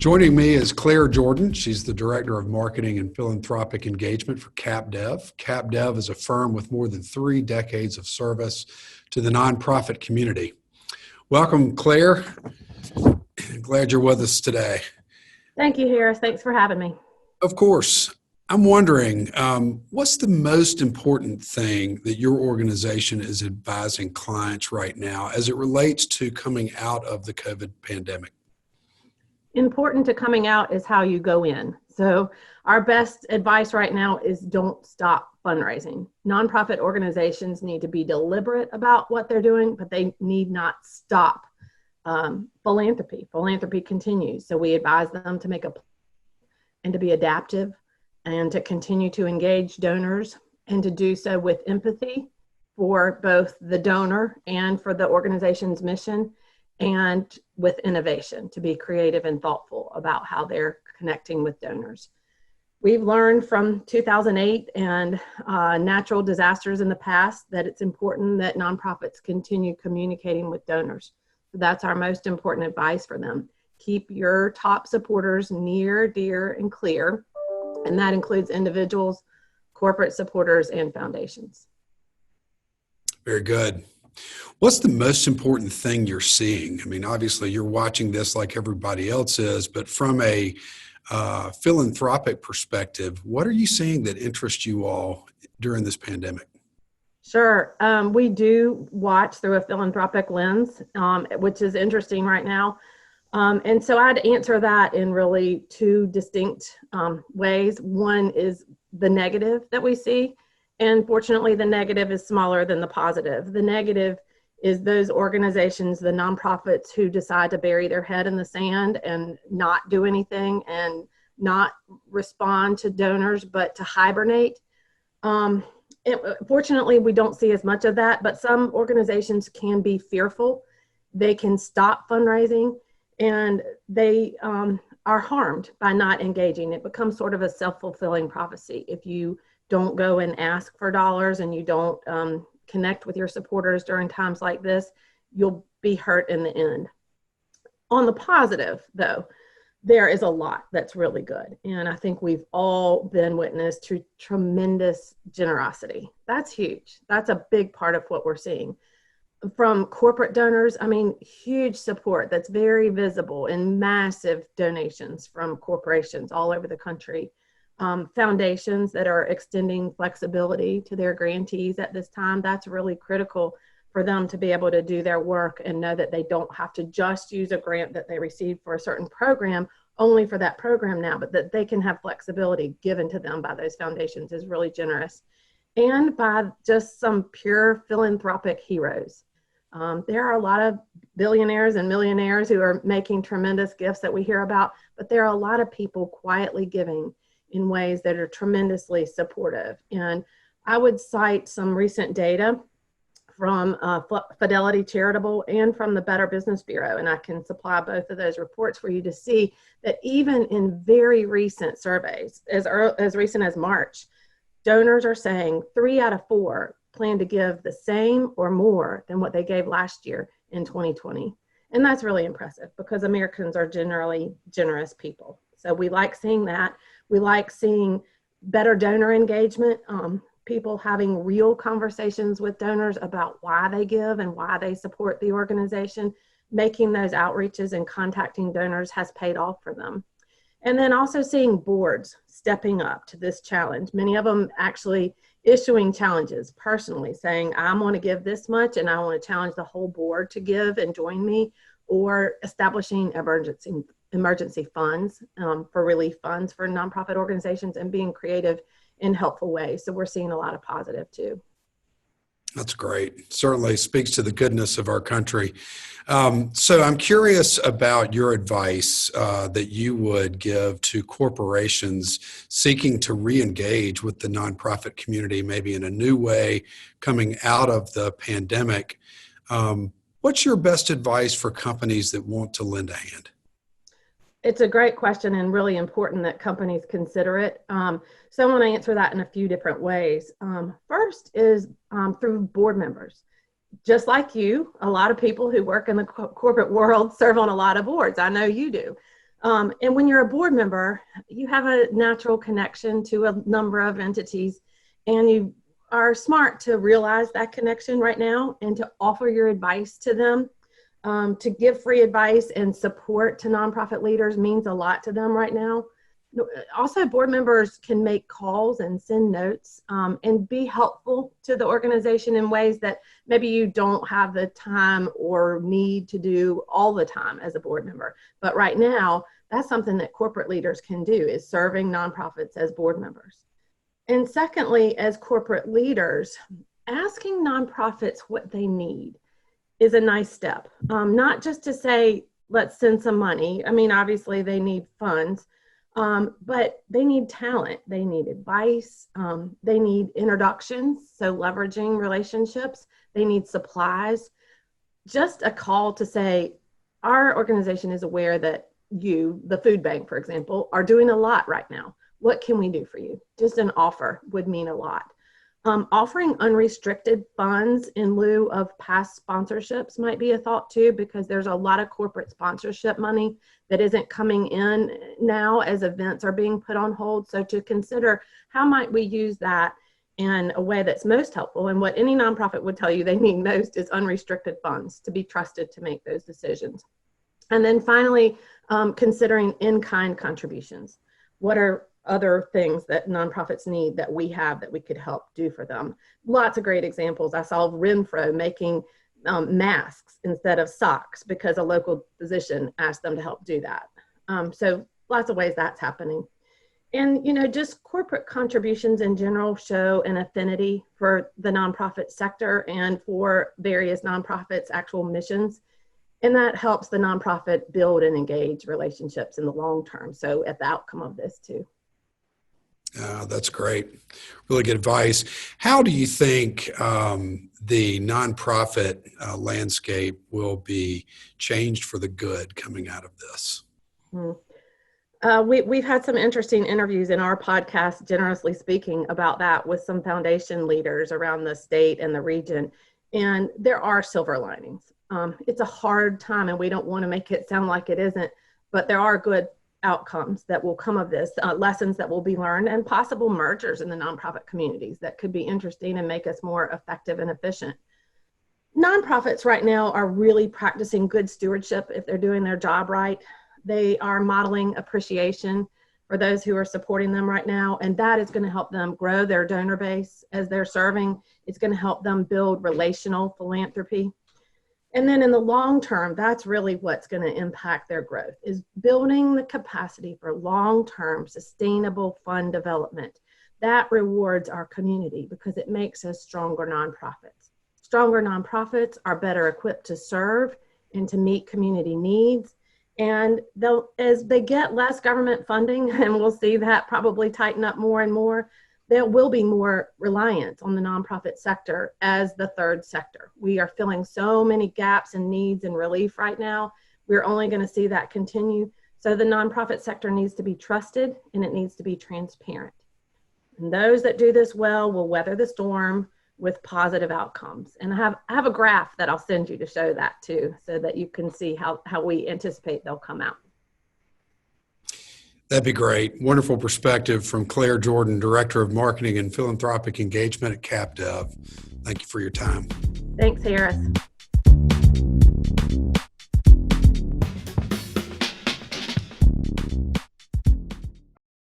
Joining me is Clare Jordan. She's the Director of Marketing and Philanthropic Engagement for CapDev. CapDev is a firm with more than 3 decades of service to the nonprofit community. Welcome, Clare. Glad you're with us today. Thank you, Harris. Thanks for having me. Of course. I'm wondering, what's the most important thing that your organization is advising clients right now as it relates to coming out of the COVID pandemic? Important to coming out is how you go in. So our best advice right now is don't stop fundraising. Nonprofit organizations need to be deliberate about what they're doing, but they need not stop philanthropy. Philanthropy continues. So we advise them to make a plan and to be adaptive and to continue to engage donors and to do so with empathy for both the donor and for the organization's mission, and with innovation, to be creative and thoughtful about how they're connecting with donors. We've learned from 2008 and natural disasters in the past that it's important that nonprofits continue communicating with donors. So that's our most important advice for them. Keep your top supporters near, dear, and clear, and that includes individuals, corporate supporters, and foundations. Very good. What's the most important thing you're seeing? I mean, obviously you're watching this like everybody else is, but from a philanthropic perspective, what are you seeing that interests you all during this pandemic? Sure. We do watch through a philanthropic lens, which is interesting right now. And so I'd answer that in really 2 distinct ways. One is the negative that we see. And fortunately, the negative is smaller than the positive. The negative is those organizations, the nonprofits who decide to bury their head in the sand and not do anything and not respond to donors, but to hibernate. Fortunately, we don't see as much of that, but some organizations can be fearful. They can stop fundraising and they are harmed by not engaging. It becomes sort of a self-fulfilling prophecy. If you don't go and ask for dollars and you don't connect with your supporters during times like this, you'll be hurt in the end. On the positive, though, there is a lot that's really good. And I think we've all been witness to tremendous generosity. That's huge. That's a big part of what we're seeing. From corporate donors, I mean, huge support that's very visible in massive donations from corporations all over the country. Foundations that are extending flexibility to their grantees at this time. That's really critical for them to be able to do their work and know that they don't have to just use a grant that they received for a certain program only for that program now, but that they can have flexibility given to them by those foundations is really generous. And by just some pure philanthropic heroes. There are a lot of billionaires and millionaires who are making tremendous gifts that we hear about, but there are a lot of people quietly giving in ways that are tremendously supportive. And I would cite some recent data from Fidelity Charitable and from the Better Business Bureau, and I can supply both of those reports for you to see that even in very recent surveys, as recent as March, donors are saying 3 out of 4 plan to give the same or more than what they gave last year in 2020. And that's really impressive because Americans are generally generous people. So we like seeing that. We like seeing better donor engagement, people having real conversations with donors about why they give and why they support the organization. Making those outreaches and contacting donors has paid off for them. And then also seeing boards stepping up to this challenge. Many of them actually issuing challenges personally, saying, I want to give this much and I want to challenge the whole board to give and join me, or establishing emergency funds for relief funds for nonprofit organizations and being creative in helpful ways. So we're seeing a lot of positive too. That's great. Certainly speaks to the goodness of our country. So I'm curious about your advice that you would give to corporations seeking to re-engage with the nonprofit community, maybe in a new way coming out of the pandemic. What's your best advice for companies that want to lend a hand? It's a great question and really important that companies consider it. So I want to answer that in a few different ways. First is through board members. Just like you, a lot of people who work in the corporate world serve on a lot of boards. I know you do. And when you're a board member, you have a natural connection to a number of entities, and you are smart to realize that connection right now and to offer your advice to them. To give free advice and support to nonprofit leaders means a lot to them right now. Also, board members can make calls and send notes and be helpful to the organization in ways that maybe you don't have the time or need to do all the time as a board member. But right now, that's something that corporate leaders can do, is serving nonprofits as board members. And secondly, as corporate leaders, asking nonprofits what they need is a nice step. Not just to say, let's send some money. I mean, obviously they need funds, but they need talent, they need advice, they need introductions, so leveraging relationships, they need supplies. Just a call to say, our organization is aware that you, the food bank, for example, are doing a lot right now. What can we do for you? Just an offer would mean a lot. Offering unrestricted funds in lieu of past sponsorships might be a thought too, because there's a lot of corporate sponsorship money that isn't coming in now as events are being put on hold. So to consider, how might we use that in a way that's most helpful? And what any nonprofit would tell you they need most is unrestricted funds to be trusted to make those decisions. And then finally, considering in-kind contributions. What are other things that nonprofits need that we have that we could help do for them? Lots of great examples. I saw Renfro making masks instead of socks because a local physician asked them to help do that. So lots of ways that's happening. And, just corporate contributions in general show an affinity for the nonprofit sector and for various nonprofits' actual missions. And that helps the nonprofit build and engage relationships in the long term. So at the outcome of this too. That's great. Really good advice. How do you think the nonprofit landscape will be changed for the good coming out of this? We've had some interesting interviews in our podcast, Generously Speaking, about that with some foundation leaders around the state and the region. And there are silver linings. It's a hard time, and we don't want to make it sound like it isn't, but there are good outcomes that will come of this, lessons that will be learned, and possible mergers in the nonprofit communities that could be interesting and make us more effective and efficient. Nonprofits right now are really practicing good stewardship if they're doing their job right. They are modeling appreciation for those who are supporting them right now, and that is going to help them grow their donor base as they're serving. It's going to help them build relational philanthropy. And then in the long term, that's really what's going to impact their growth, is building the capacity for long-term sustainable fund development. That rewards our community because it makes us stronger nonprofits. Stronger nonprofits are better equipped to serve and to meet community needs. And as they get less government funding, and we'll see that probably tighten up more and more, there will be more reliance on the nonprofit sector as the third sector. We are filling so many gaps and needs and relief right now. We're only going to see that continue. So the nonprofit sector needs to be trusted and it needs to be transparent. And those that do this well will weather the storm with positive outcomes. And I have a graph that I'll send you to show that too, so that you can see how we anticipate they'll come out. That'd be great. Wonderful perspective from Clare Jordan, Director of Marketing and Philanthropic Engagement at CapDev. Thank you for your time. Thanks, Harris.